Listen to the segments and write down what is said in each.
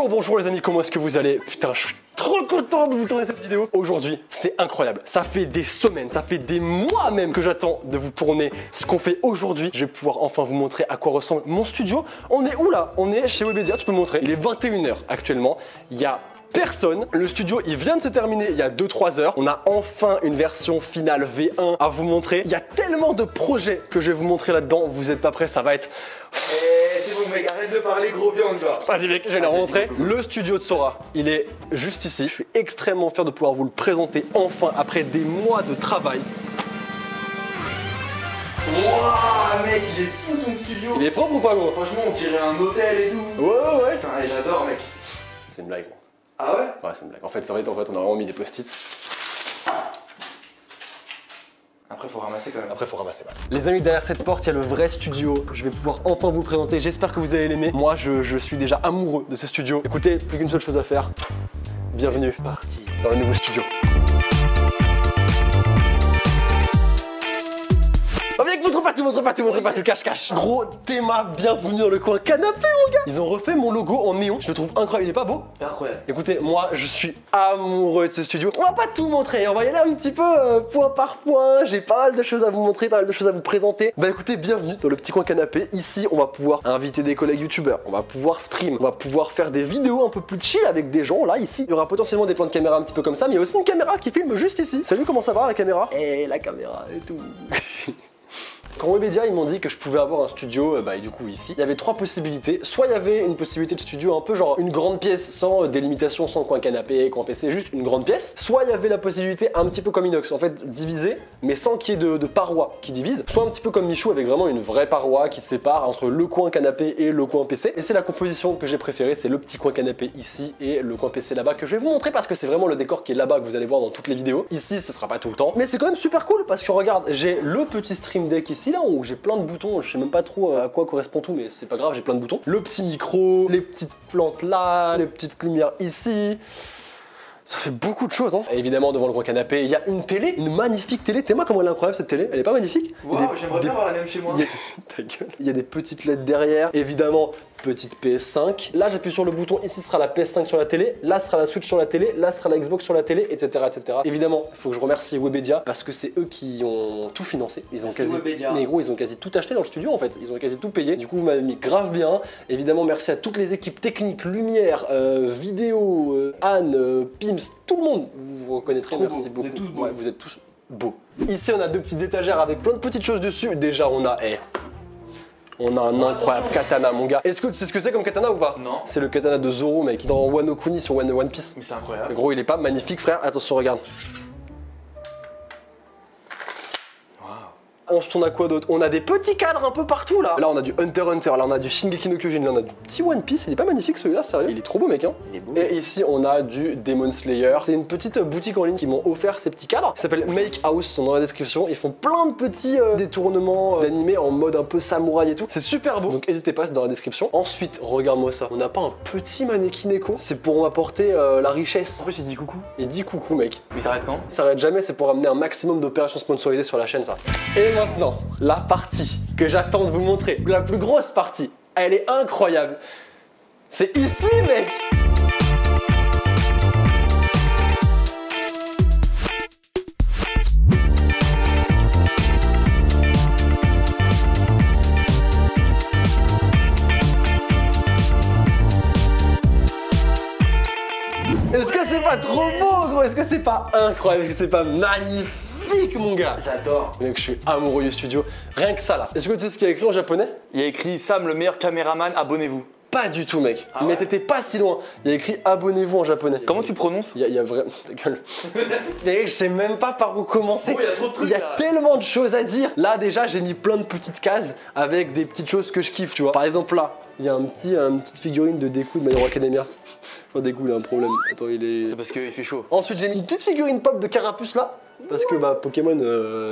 Bonjour les amis, comment est-ce que vous allez? Putain, je suis trop content de vous tourner cette vidéo. Aujourd'hui, c'est incroyable. Ça fait des semaines, ça fait des mois même que j'attends de vous tourner ce qu'on fait aujourd'hui. Je vais pouvoir enfin vous montrer à quoi ressemble mon studio. On est où là? On est chez Webedia, tu peux me montrer. Il est 21 h actuellement. Il y a personne. Le studio, il vient de se terminer il y a 2-3 heures. On a enfin une version finale V1 à vous montrer. Il y a tellement de projets que je vais vous montrer là-dedans. Vous n'êtes pas prêts, ça va être... C'est bon mec, arrête de parler gros viande toi. Vas-y mec, je vais leur montrer. Le studio de Sora, il est juste ici. Je suis extrêmement fier de pouvoir vous le présenter enfin après des mois de travail. Wouah mec, il est fou ton studio. Il est propre ou pas gros? Franchement on dirait un hôtel et tout. Ouais. Putain, et j'adore mec. C'est une blague gros. Ah ouais? Ouais, c'est une blague. En fait, c'est vrai, on a vraiment mis des post-it. Après faut ramasser quand même. Après, faut ramasser. Ouais. Les amis, derrière cette porte, il y a le vrai studio. Je vais pouvoir enfin vous le présenter. J'espère que vous allez l'aimer. Moi, je suis déjà amoureux de ce studio. Écoutez, plus qu'une seule chose à faire. Bienvenue Parti dans le nouveau studio. Montre pas tout, cache. Gros Théma, bienvenue dans le coin canapé mon gars. Ils ont refait mon logo en néon, je le trouve incroyable, il est pas beau? Incroyable. Écoutez, moi je suis amoureux de ce studio. On va pas tout montrer, on va y aller un petit peu point par point. J'ai pas mal de choses à vous montrer, pas mal de choses à vous présenter. Bah écoutez, bienvenue dans le petit coin canapé. Ici on va pouvoir inviter des collègues youtubeurs, on va pouvoir stream, on va pouvoir faire des vidéos un peu plus chill avec des gens. Là ici, il y aura potentiellement des plans de caméra un petit peu comme ça, mais il y a aussi une caméra qui filme juste ici. Salut, comment ça va la caméra? Et la caméra et tout. Quand Webedia ils m'ont dit que je pouvais avoir un studio, et du coup ici, il y avait trois possibilités. Soit il y avait une possibilité de studio un peu genre une grande pièce sans délimitation, sans coin canapé, coin PC, juste une grande pièce. Soit il y avait la possibilité un petit peu comme Inox, en fait divisé, mais sans qu'il y ait de parois qui divisent. Soit un petit peu comme Michou avec vraiment une vraie paroi qui se sépare entre le coin canapé et le coin PC. Et c'est la composition que j'ai préférée, c'est le petit coin canapé ici et le coin PC là-bas que je vais vous montrer parce que c'est vraiment le décor qui est là-bas que vous allez voir dans toutes les vidéos. Ici, ce sera pas tout le temps, mais c'est quand même super cool parce que regarde, j'ai le petit stream deck ici là où j'ai plein de boutons, je sais même pas trop à quoi correspond tout, mais c'est pas grave, j'ai plein de boutons. Le petit micro, les petites plantes là, les petites lumières ici. Ça fait beaucoup de choses, hein. Et évidemment, devant le coin canapé, il y a une télé, une magnifique télé. T'es moi comment elle est incroyable cette télé? Elle est pas magnifique? Wow, j'aimerais bien avoir la même chez moi. Ta gueule. Il y a des petites LED derrière, évidemment. Petite PS5. Là, j'appuie sur le bouton. Ici sera la PS5 sur la télé. Là sera la Switch sur la télé. Là sera la Xbox sur la télé, etc., etc. Évidemment, il faut que je remercie Webedia parce que c'est eux qui ont tout financé. Ils ont quasi, mais gros, ils ont quasi tout acheté dans le studio en fait. Ils ont quasi tout payé. Du coup, vous m'avez mis grave bien. Évidemment, merci à toutes les équipes techniques, lumière, vidéo, Anne, Pims, tout le monde. Vous vous reconnaîtrez. Trop Merci beau. beaucoup. Vous êtes tous beaux. Ouais, vous êtes tous beaux. Ici, on a deux petites étagères avec plein de petites choses dessus. Déjà, on a. On a un incroyable katana, mon gars. Est-ce que tu sais ce que c'est comme katana ou pas? Non. C'est le katana de Zoro, mec, dans Wano Kuni sur One Piece. Mais c'est incroyable. Gros, il est pas magnifique, frère. Attention, regarde. On se tourne à quoi d'autre? On a des petits cadres un peu partout là. Là on a du Hunter x Hunter, là on a du Shingeki no Kyojin, là on a du petit One Piece. Il est pas magnifique celui-là, sérieux. Il est trop beau mec hein. Il est beau. Et ici on a du Demon Slayer. C'est une petite boutique en ligne qui m'ont offert ces petits cadres. Ça s'appelle Make House, sont dans la description. Ils font plein de petits détournements d'animés en mode un peu samouraï et tout. C'est super beau, donc n'hésitez pas, c'est dans la description. Ensuite, regarde-moi ça. On n'a pas un petit mannequin éco? C'est pour m'apporter la richesse. En plus il dit coucou. Il dit coucou mec. Mais il s'arrête quand? Ça s'arrête jamais, c'est pour amener un maximum d'opérations sponsorisées sur la chaîne ça. Et maintenant, la partie que j'attends de vous montrer, la plus grosse partie, elle est incroyable. C'est ici mec. Est-ce que c'est pas trop beau gros? Est-ce que c'est pas incroyable? Est-ce que c'est pas magnifique mon gars? J'adore. Mec, je suis amoureux du studio. Rien que ça là. Est-ce que tu sais ce qu'il y a écrit en japonais? Il y a écrit Sam, le meilleur caméraman, abonnez-vous. Pas du tout mec. Ah Mais ouais. t'étais pas si loin. Il y a écrit abonnez-vous en japonais. Comment tu prononces? Il y a vraiment. Ta gueule. Mec, je sais même pas par où commencer. Oh, il y a trop de trucs, Il y a là. tellement de choses à dire. Là déjà j'ai mis plein de petites cases avec des petites choses que je kiffe, tu vois. Par exemple là, il y a une petite figurine de Deku de My Hero Academia. Enfin Deku il a un problème. Attends il est. C'est parce qu'il fait chaud. Ensuite j'ai mis une petite figurine pop de Carapuce là. parce que bah Pokémon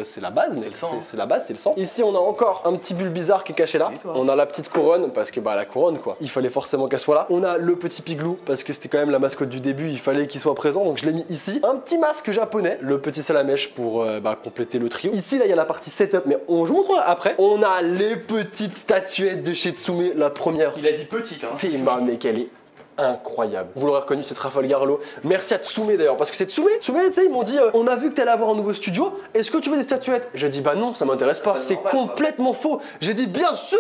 c'est la base, mais le sang, hein. c'est la base, c'est le sang. Ici on a encore un petit Bulbizarre qui est caché là. Et toi On a la petite couronne parce que bah la couronne quoi. Il fallait forcément qu'elle soit là. On a le petit Piglou parce que c'était quand même la mascotte du début, il fallait qu'il soit présent donc je l'ai mis ici. Un petit masque japonais, le petit Salamèche pour compléter le trio. Ici là il y a la partie setup mais je vous montrerai après. On a les petites statuettes de chez Tsume, la première. Il a dit petite, hein. Théma mec, elle est incroyable. Vous l'aurez reconnu, c'est Trafalgar Law. Merci à Tsume d'ailleurs, parce que c'est Tsume. Tsume, tu sais, ils m'ont dit on a vu que t'allais avoir un nouveau studio, est-ce que tu veux des statuettes? J'ai dit bah non, ça m'intéresse pas, c'est complètement faux. J'ai dit bien sûr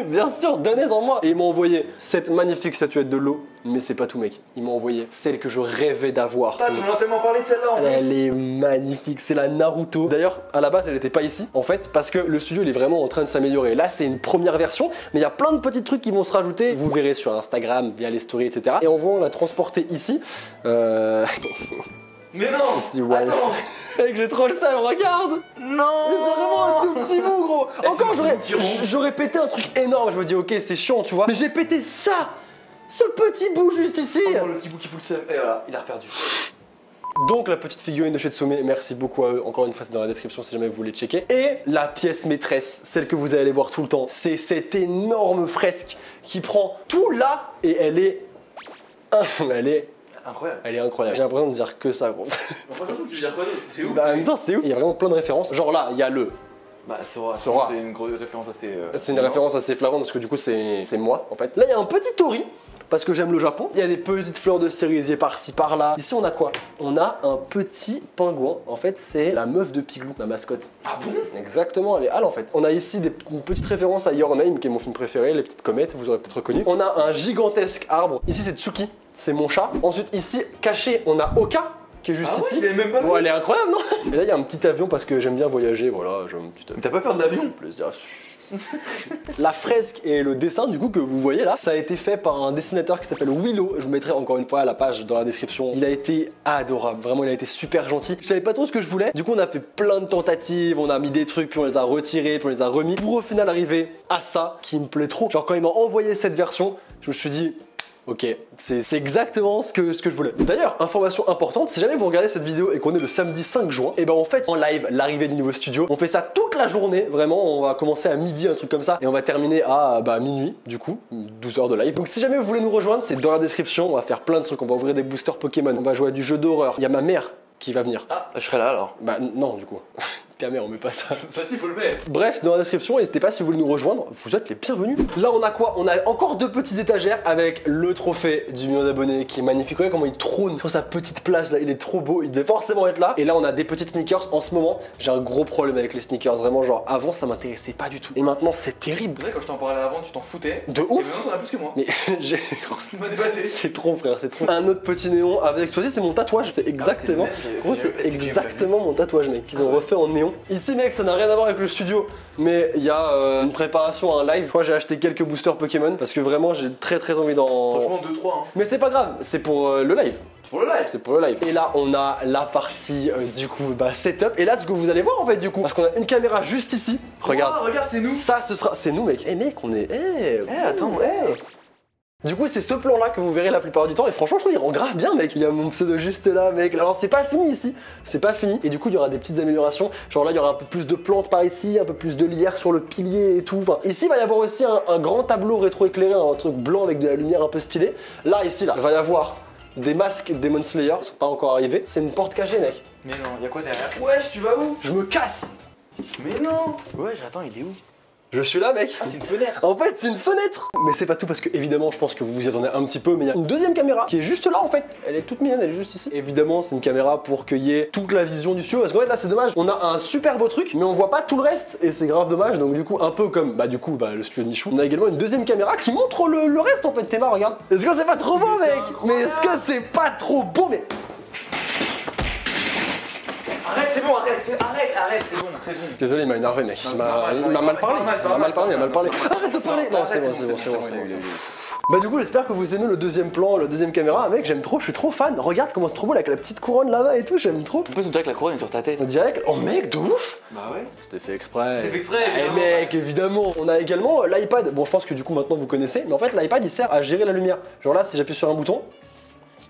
bien sûr, donnez-en moi. Et ils m'ont envoyé cette magnifique statuette de l'eau, mais c'est pas tout mec. Ils m'ont envoyé celle que je rêvais d'avoir. Tu m'en as tellement parlé de celle-là en plus. Elle est magnifique, c'est la Naruto. D'ailleurs, à la base, elle était pas ici, en fait, parce que le studio il est vraiment en train de s'améliorer. Là, c'est une première version, mais il y a plein de petits trucs qui vont se rajouter. Vous verrez sur Instagram, via les stories, etc. Et on va la transporter ici. Mais non. Ici, ouais. Attends. Mec, j'ai trop le seum, regarde. Non. Mais c'est vraiment un tout petit bout, gros. Encore, c'est une j'aurais pété un truc énorme. Je me dis, ok, c'est chiant, tu vois. Mais j'ai pété ça. Ce petit bout juste ici. Oh, le petit bout qui fout le seum. Et voilà, il a reperdu. Donc la petite figurine de chez Tsume, merci beaucoup à eux, encore une fois c'est dans la description si jamais vous voulez checker. Et la pièce maîtresse, celle que vous allez voir tout le temps, c'est cette énorme fresque qui prend tout là et elle est Incroyable. Elle est incroyable. J'ai l'impression de dire que ça, gros. Franchement, tu veux dire quoi d'autre? C'est ouf. Bah, en même temps, c'est ouf. Il y a vraiment plein de références. Genre là, il y a le. Bah, Sora. Sora. C'est une grosse référence assez. C'est une référence assez flagrante parce que du coup, c'est moi en fait. Là, il y a un petit tori. Parce que j'aime le Japon. Il y a des petites fleurs de cerisier par-ci par-là. Ici, on a quoi? On a un petit pingouin. En fait, c'est la meuf de Piglou, ma mascotte. Ah bon? Exactement, elle est Hal en fait. On a ici une petite référence à Your Name, qui est mon film préféré, les petites comètes, vous aurez peut-être reconnu. On a un gigantesque arbre. Ici, c'est Tsuki, c'est mon chat. Ensuite, ici, caché, on a Oka, qui est juste Ah ouais, ici. il est même pas vu. Bon, elle est incroyable, non? Et là, il y a un petit avion parce que j'aime bien voyager, voilà. J'ai un petit avion. T'as pas peur de l'avion? Plaisir. La fresque et le dessin du coup que vous voyez là, ça a été fait par un dessinateur qui s'appelle Willow. Je vous mettrai encore une fois la page dans la description. Il a été adorable, vraiment il a été super gentil. Je savais pas trop ce que je voulais. Du coup on a fait plein de tentatives, on a mis des trucs, puis on les a retirés, puis on les a remis. Pour au final arriver à ça qui me plaît trop. Genre quand il m'a envoyé cette version, je me suis dit ok, c'est exactement ce que je voulais. D'ailleurs, information importante, si jamais vous regardez cette vidéo et qu'on est le samedi 5 juin, et ben en fait en live l'arrivée du nouveau studio, on fait ça toute la journée, vraiment, on va commencer à midi, un truc comme ça, et on va terminer à minuit, du coup, 12 heures de live. Donc si jamais vous voulez nous rejoindre, c'est dans la description, on va faire plein de trucs, on va ouvrir des boosters Pokémon, on va jouer à du jeu d'horreur, il y a ma mère qui va venir. Ah, je serai là alors. Bah non du coup. Ta mère, on met pas ça. Ça si, faut le mettre. Bref, c'est dans la description, n'hésitez pas si vous voulez nous rejoindre, vous êtes les bienvenus. Là, on a quoi? On a encore deux petites étagères avec le trophée du million d'abonnés qui est magnifique. Regardez comment il trône sur sa petite plage là, il est trop beau, il devait forcément être là. Et là, on a des petites sneakers. En ce moment, j'ai un gros problème avec les sneakers, vraiment, genre avant ça m'intéressait pas du tout. Et maintenant, c'est terrible. C'est vrai, quand je t'en parlais avant, tu t'en foutais. De Et ouf. maintenant, t'en as plus que moi. Mais j'ai. Tu m'as dépassé. C'est trop, frère, c'est trop. Un autre petit néon avec. Choisi, c'est mon tatouage, c'est exactement. Gros, c'est exactement mon tatouage, mec, qu'ils ont refait en néon. Ici, mec, ça n'a rien à voir avec le studio, mais il y a une préparation à un live. Je crois que j'ai acheté quelques boosters Pokémon parce que vraiment j'ai très envie d'en. Franchement, 2-3. Hein. Mais c'est pas grave, c'est pour le live. C'est pour le live. C'est pour le live. Et là, on a la partie du coup setup. Et là, ce que vous allez voir en fait, du coup, parce qu'on a une caméra juste ici. Regarde. Oh, regarde, c'est nous. Ça, ce sera. C'est nous, mec. Eh, mec, on est. Attends, Du coup, c'est ce plan-là que vous verrez la plupart du temps. Et franchement, je trouve qu'il rend grave bien, mec. Il y a mon pseudo juste là, mec. Alors, c'est pas fini ici. C'est pas fini. Et du coup, il y aura des petites améliorations. Genre là, il y aura un peu plus de plantes par ici, un peu plus de lierre sur le pilier et tout. Enfin, ici, il va y avoir aussi un grand tableau rétro-éclairé, un truc blanc avec de la lumière un peu stylée. Là, ici, là, il va y avoir des masques Demon Slayer. Ils sont pas encore arrivés. C'est une porte cachée, mec. Mais non, y'a quoi derrière? Wesh, tu vas où? Je me casse. Mais non. Ouais, j'attends, il est où? Je suis là, mec. Ah, c'est une fenêtre. En fait, c'est une fenêtre. Mais c'est pas tout parce que, évidemment, je pense que vous vous y attendez un petit peu. Mais il y a une deuxième caméra qui est juste là, en fait. Elle est toute mignonne, elle est juste ici. Évidemment, c'est une caméra pour qu'il y ait toute la vision du studio. Parce qu'en fait, là, c'est dommage. On a un super beau truc, mais on voit pas tout le reste. Et c'est grave dommage. Donc, du coup, un peu comme, le studio de Michou. On a également une deuxième caméra qui montre le reste, en fait. Théma, regarde. Est-ce que c'est pas trop beau, mec? Mais est-ce que c'est pas trop beau, mais. Arrête, c'est bon, arrête, c'est bon, c'est bon. Désolé, il m'a énervé, mec. Non, Il c'est normal, m'a mal parlé. il m'a mal parlé. Arrête de parler. Non, c'est bon. Bah du coup j'espère que vous aimez le deuxième plan, la deuxième caméra. Mec, j'aime trop, je suis trop fan. Regarde comment c'est trop beau avec la petite couronne là-bas et tout, j'aime trop. En plus, on dirait que la couronne est sur ta tête. On dirait que... Oh mec, de ouf. Bah ouais. C'était fait exprès. C'est fait exprès, Eh évidemment. mec, évidemment. On a également l'iPad. Bon, je pense que du coup maintenant vous connaissez, mais en fait l'iPad il sert à gérer la lumière. Genre là, si j'appuie sur un bouton,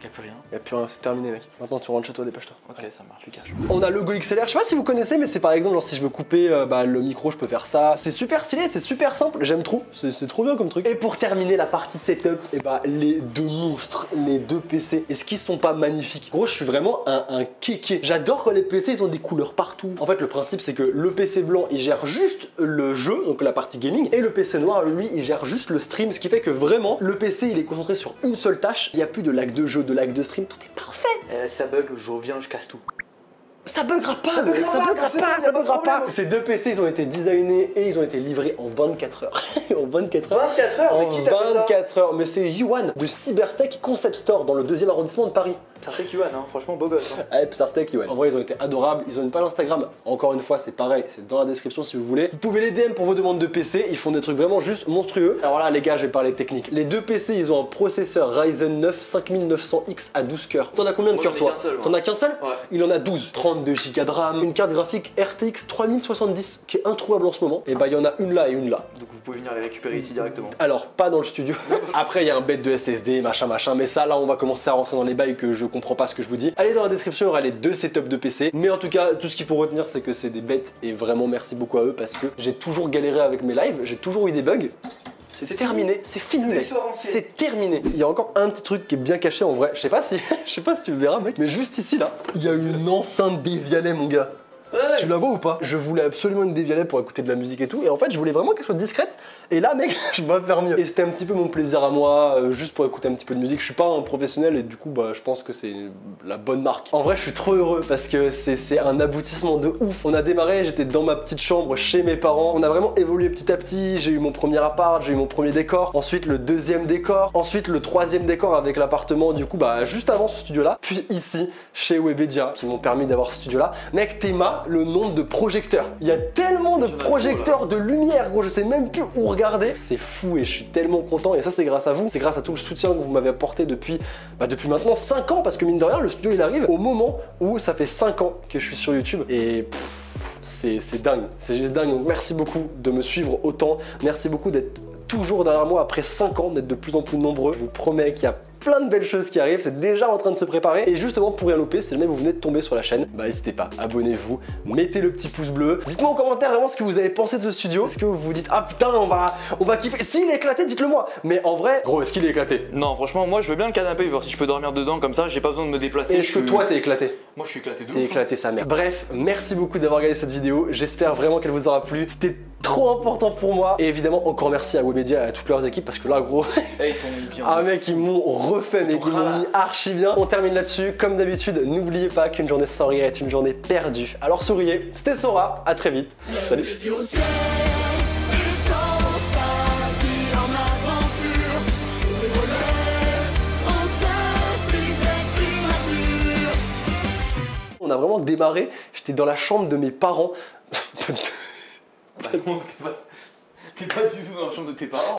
Y'a plus rien. Y'a plus rien, c'est terminé mec. Maintenant tu rentres chez toi, dépêche-toi. Ok, ça marche. Tu caches. On a le Go XLR, je sais pas si vous connaissez, mais c'est par exemple genre si je veux couper le micro, je peux faire ça. C'est super stylé, c'est super simple, j'aime trop, c'est trop bien comme truc. Et pour terminer la partie setup, et les deux monstres, les deux PC, est-ce qu'ils sont pas magnifiques? Gros, je suis vraiment un kéké. J'adore quand les PC ils ont des couleurs partout. En fait, le principe c'est que le PC blanc il gère juste le jeu, donc la partie gaming, et le PC noir lui il gère juste le stream, ce qui fait que vraiment le PC il est concentré sur une seule tâche. Il n'y a plus de lag de jeu, de lag de stream, tout est parfait. Ça bug, je reviens, je casse tout. Ça buggera pas, mec, ça buggera pas. Ces deux PC, ils ont été designés et ils ont été livrés en 24 heures. En 24 heures. 24 heures, mais qui t'a fait ça? 24 heures. Mais c'est Yuan de Cybertech Concept Store dans le 2e arrondissement de Paris. Psyartech Yuan, hein, franchement beau gosse. Hein. Ouais, Psyartech Yuan. En vrai, ils ont été adorables. Ils ont une page Instagram. Encore une fois, c'est pareil, c'est dans la description si vous voulez. Vous pouvez les DM pour vos demandes de PC. Ils font des trucs vraiment juste monstrueux. Alors là, les gars, je vais parler technique. Les deux PC, ils ont un processeur Ryzen 9 5900X à 12 cœurs. T'en as combien de cœurs, toi? T'en as qu'un seul? Ouais. Il en a 12. 32 Go de RAM. Une carte graphique RTX 3070 qui est introuvable en ce moment. Et bah il y en a une là et une là. Donc vous pouvez venir les récupérer ici directement. Alors pas dans le studio. Après il y a un bed de SSD machin, mais ça là on va commencer à rentrer dans les bails que je comprends pas ce que je vous dis. Allez dans la description, il y aura les deux setups de PC. Mais en tout cas tout ce qu'il faut retenir c'est que c'est des bêtes et vraiment merci beaucoup à eux parce que j'ai toujours galéré avec mes lives, j'ai toujours eu des bugs. C'est terminé, c'est fini mec. C'est terminé. Il y a encore un petit truc qui est bien caché en vrai. Je sais pas si tu le verras mec, mais juste ici là, il y a une enceinte Devialet mon gars. Ouais. Tu la vois ou pas? Je voulais absolument une Devialet pour écouter de la musique et tout, et en fait je voulais vraiment qu'elle soit discrète, et là mec je vais faire mieux. Et c'était un petit peu mon plaisir à moi, juste pour écouter un petit peu de musique. Je suis pas un professionnel et du coup bah je pense que c'est la bonne marque. En vrai je suis trop heureux parce que c'est un aboutissement de ouf. On a démarré, j'étais dans ma petite chambre chez mes parents, on a vraiment évolué petit à petit, j'ai eu mon premier appart, j'ai eu mon premier décor, ensuite le deuxième décor, ensuite le troisième décor avec l'appartement du coup bah juste avant ce studio là, puis ici chez Webedia qui m'ont permis d'avoir ce studio là. Mec Théma, le nombre de projecteurs. Il y a tellement de projecteurs, de lumière, gros, je sais même plus où regarder. C'est fou et je suis tellement content et ça c'est grâce à vous, c'est grâce à tout le soutien que vous m'avez apporté depuis maintenant 5 ans parce que mine de rien le studio il arrive au moment où ça fait 5 ans que je suis sur YouTube et c'est dingue, c'est juste dingue. Donc merci beaucoup de me suivre autant, merci beaucoup d'être toujours derrière moi après 5 ans, d'être de plus en plus nombreux. Je vous promets qu'il y a plein de belles choses qui arrivent, c'est déjà en train de se préparer. Et justement pour rien louper, si jamais vous venez de tomber sur la chaîne, bah n'hésitez pas, abonnez-vous, mettez le petit pouce bleu. Dites-moi en commentaire vraiment ce que vous avez pensé de ce studio. Est-ce que vous vous dites ah putain on va kiffer? S'il est éclaté, dites-le moi. Mais en vrai, gros, est-ce qu'il est éclaté? Non, franchement, moi je veux bien le canapé, voir si je peux dormir dedans comme ça, j'ai pas besoin de me déplacer. Est-ce que toi t'es éclaté? Moi je suis éclaté de ouf. T'es éclaté sa mère. Bref, merci beaucoup d'avoir regardé cette vidéo. J'espère vraiment qu'elle vous aura plu. C'était trop important pour moi. Et évidemment, encore merci à Webedia et à toutes leurs équipes parce que là, gros. Hey, ils t'ont mis bien. Ah, mec, ils m'ont refait, mec, ils m'ont mis archi bien. On termine là-dessus. Comme d'habitude, n'oubliez pas qu'une journée sans rire est une journée perdue. Alors souriez. C'était Sora. À très vite. Salut. On a vraiment démarré. J'étais dans la chambre de mes parents. T'es pas du tout dans la chambre de tes parents.